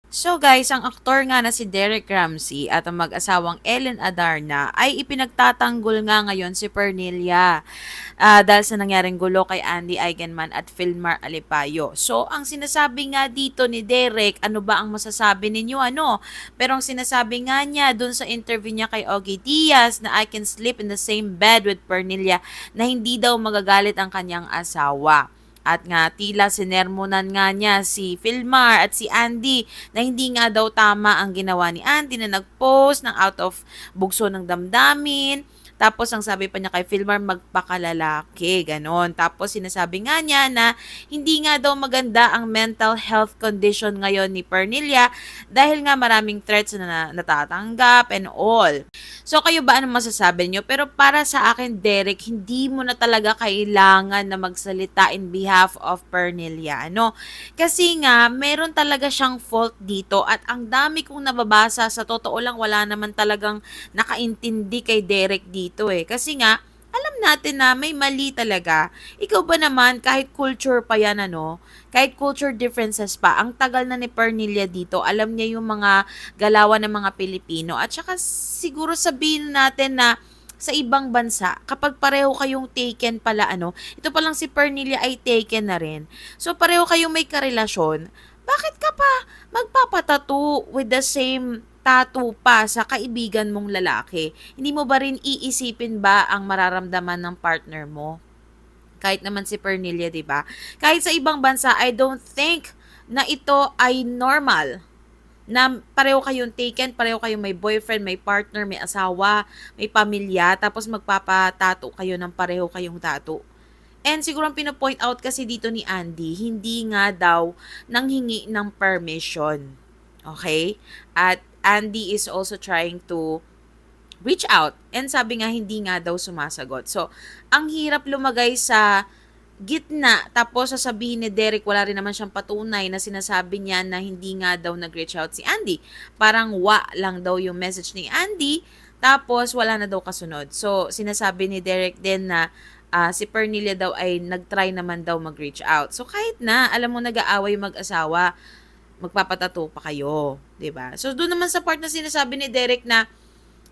So guys, ang aktor nga na si Derek Ramsey at ang mag-asawang Ellen Adarna ay ipinagtatanggol nga ngayon si Pernilla dahil sa nangyaring gulo kay Andy Eigenman at Filmar Alipayo. So ang sinasabi nga dito ni Derek, ano ba ang masasabi ninyo ano? Pero ang sinasabi nga niya dun sa interview niya kay Ogie Diaz na I can sleep in the same bed with Pernilla na hindi daw magagalit ang kanyang asawa. At nga tila sinermonan nga niya si Filmar at si Andy na hindi nga daw tama ang ginawa ni Andy na nag-post ng out of bugso ng damdamin. Tapos ang sabi pa niya kay Filmar, magpakalalaki, ganon. Tapos sinasabi nga niya na hindi nga daw maganda ang mental health condition ngayon ni Pernilla dahil nga maraming threats na natatanggap and all. So kayo ba anong masasabi niyo? Pero para sa akin, Derek, hindi mo na talaga kailangan na magsalita in behalf of Pernilla, ano? Kasi nga, meron talaga siyang fault dito at ang dami kong nababasa, sa totoo lang wala naman talagang nakaintindi kay Derek dito eh. Kasi nga, alam natin na may mali talaga. Ikaw ba naman, kahit culture pa yan ano, kahit culture differences pa, ang tagal na ni Pernilla dito, alam niya yung mga galawan ng mga Pilipino. At saka siguro sabihin natin na sa ibang bansa, kapag pareho kayong taken pala ano, ito palang si Pernilla ay taken na rin. So pareho kayong may karelasyon, bakit ka pa magpapatattoo with the same tattoo pa sa kaibigan mong lalaki? Hindi mo ba rin iisipin ba ang mararamdaman ng partner mo? Kahit naman si Pernilla, 'di ba? Kahit sa ibang bansa, I don't think na ito ay normal na pareho kayong taken, pareho kayong may boyfriend, may partner, may asawa, may pamilya, tapos magpapatato kayo ng pareho kayong tato. And siguro ang pinopoint out kasi dito ni Andy, hindi nga daw nanghingi ng permission. Okay? At Andy is also trying to reach out. And sabi nga, hindi nga daw sumasagot. So, ang hirap lumagay sa gitna. Tapos sasabihin ni Derek, wala rin naman siyang patunay na sinasabi niya na hindi nga daw nag-reach out si Andy. Parang lang daw yung message ni Andy. Tapos, wala na daw kasunod. So, sinasabi ni Derek din na si Pernilla daw ay nag-try naman daw mag-reach out. So, kahit na, alam mo, nag-aaway mag-asawa, magpapatato pa kayo. 'Di ba? So, doon naman sa part na sinasabi ni Derek na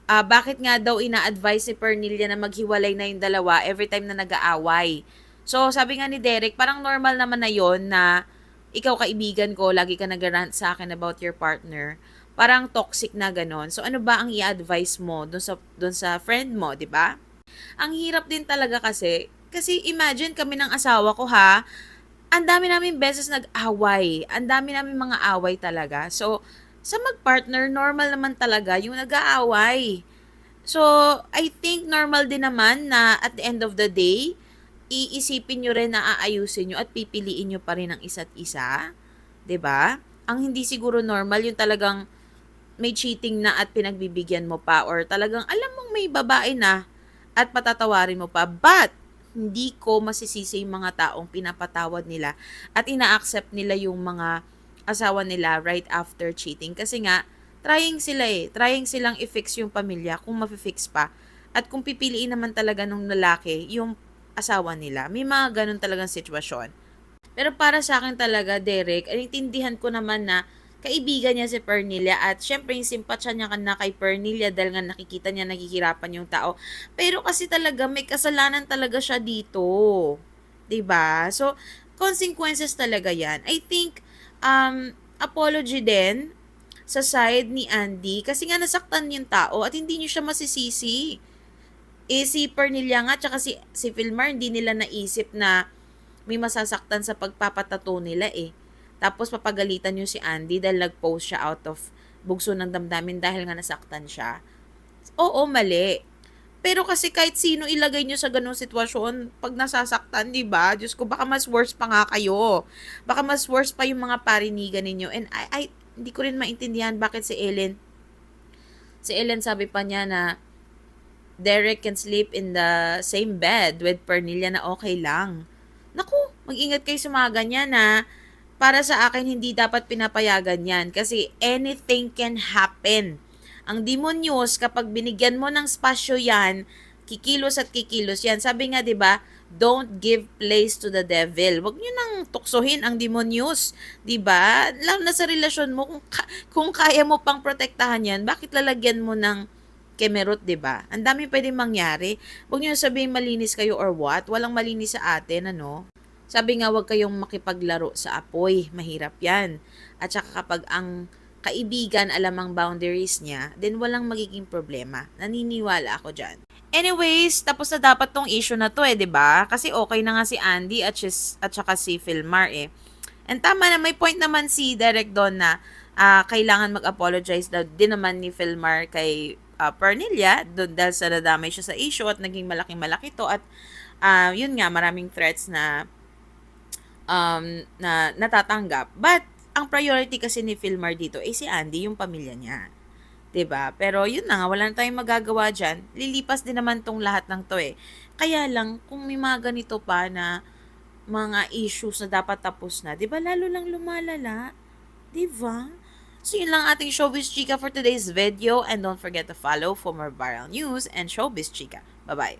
bakit nga daw ina-advise si Pernilla na maghiwalay na yung dalawa every time na nag-aaway. So, sabi nga ni Derek, parang normal naman na yon na ikaw kaibigan ko, lagi ka nag-rant sa akin about your partner. Parang toxic na ganon. So, ano ba ang i-advise mo dun sa friend mo, di ba? Ang hirap din talaga kasi imagine kami ng asawa ko ha, ang dami namin beses nag-away. Ang dami namin mga away talaga. So, sa mag-partner, normal naman talaga yung nag-aaway. So, I think normal din naman na at the end of the day, iisipin nyo rin na aayusin nyo at pipiliin nyo pa rin ang isa't isa. 'Di ba? Ang hindi siguro normal yung talagang may cheating na at pinagbibigyan mo pa or talagang alam mong may babae na at patatawarin mo pa. But, hindi ko masisisi yung mga taong pinapatawad nila at ina-accept nila yung mga asawa nila right after cheating. Kasi nga, trying sila eh. Trying silang i-fix yung pamilya kung mafi-fix pa. At kung pipiliin naman talaga nung lalaki, yung asawa nila. May mga ganun talagang sitwasyon. Pero para sa akin talaga, Derek, intindihan ko naman na kaibigan niya si Pernilla at syempre yung simpatsya niya na kay Pernilla dahil nga nakikita niya naghihirapan yung tao. Pero kasi talaga may kasalanan talaga siya dito. 'Di ba? So, consequences talaga 'yan. I think apology din sa side ni Andy kasi nga nasaktan yung tao at hindi niyo siya masisisi. Eh si Pernilla nga tsaka si Filmar hindi nila naisip na may masasaktan sa pagpapatato nila eh. Tapos papagalitan niyo si Andy dahil nag-post siya out of bugso ng damdamin dahil nga nasaktan siya. Oo, mali. Pero kasi kahit sino ilagay niyo sa ganung sitwasyon, pag nasasaktan, di ba? Diyos ko, baka mas worse pa nga kayo. Baka mas worse pa yung mga parinigan ninyo. And hindi ko rin maintindihan bakit si Ellen sabi pa niya na Derek can sleep in the same bed with Pernilla na okay lang. Naku, mag-ingat kayo sa mga ganyan na para sa akin hindi dapat pinapayagan yan kasi anything can happen. Ang demonyos kapag binigyan mo ng spasyo yan, kikilos at kikilos yan. Sabi nga 'di ba, Don't give place to the devil. Huwag niyo nang tuksohin ang demonyos, 'di ba? Lalo na sa relasyon mo kung kaya mo pang protektahan 'yan, bakit lalagyan mo ng kemerut, 'di ba? Ang dami puwedeng mangyari. Huwag niyo sabihin malinis kayo or what, walang malinis sa atin, ano? Sabi nga, huwag kayong makipaglaro sa apoy, mahirap 'yan. At saka kapag ang kaibigan alam ang boundaries niya, then walang magiging problema. Naniniwala ako diyan. Anyways, tapos na dapat tong issue na 'to, 'di ba? Kasi okay na nga si Andy at saka si Philmar, eh. And tama na, may point naman si Derek do'n na, kailangan mag-apologize daw din naman ni Philmar kay, Pernilla do'n dahil sa nadamay siya sa issue at naging malaking-malaki 'to at, yun nga, maraming threats na na natatanggap. But, ang priority kasi ni Philmar dito ay si Andy, yung pamilya niya. 'Di ba? Pero yun na nga, wala na tayong magagawa diyan. Lilipas din naman 'tong lahat ng 'to, eh. Kaya lang kung may mga ganito pa na mga issues na dapat tapos na, 'di ba lalo lang lumalala, 'di ba? So yun lang ating Showbiz Chika for today's video and don't forget to follow for more viral news and Showbiz Chika. Bye-bye.